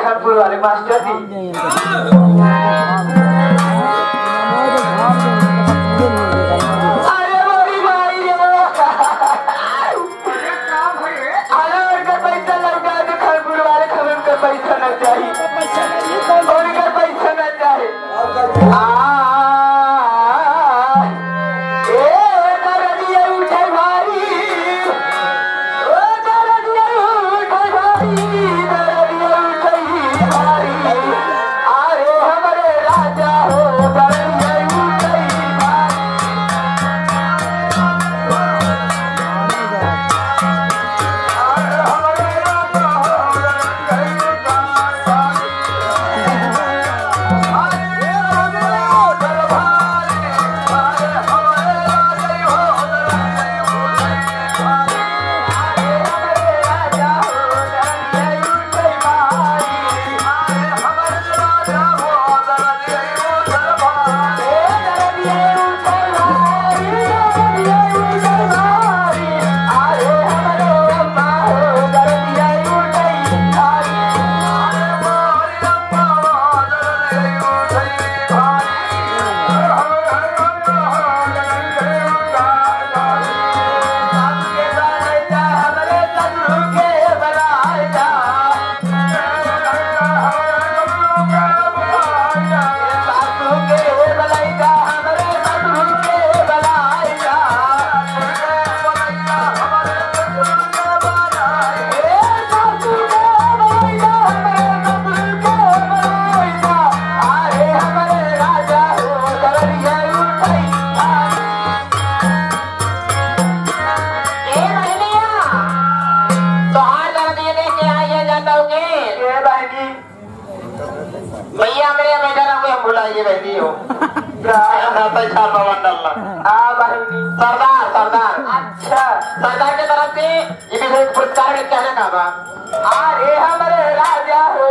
खानपुर वाले मास्टर जी। अरे बड़ी भाई पैसा लौटा दो खानपुर वाले, खबर का पैसा न चाहिए, उनका पैसा न चाहिए। भैया मेरे बेटा को हम बुलाइए बहनी हो सरदार सरदार। अच्छा सरदार की तरफ से ये भी पुरस्कार में कहने का बा। अरे हमारे राजा हो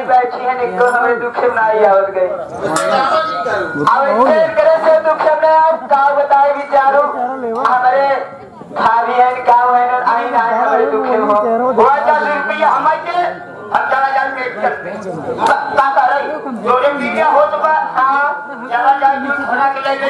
बैठी है निकलो हमारे दुख से बनाई आवत गई। अब इससे करे से दुख से बनाए आप का बताए विचारो हमारे भाभी है गांव है आई ना हमारे दुख से हो 1000 रुपया हमारे हम चला जान के का कर दो रुपया हो तो हां चला जान के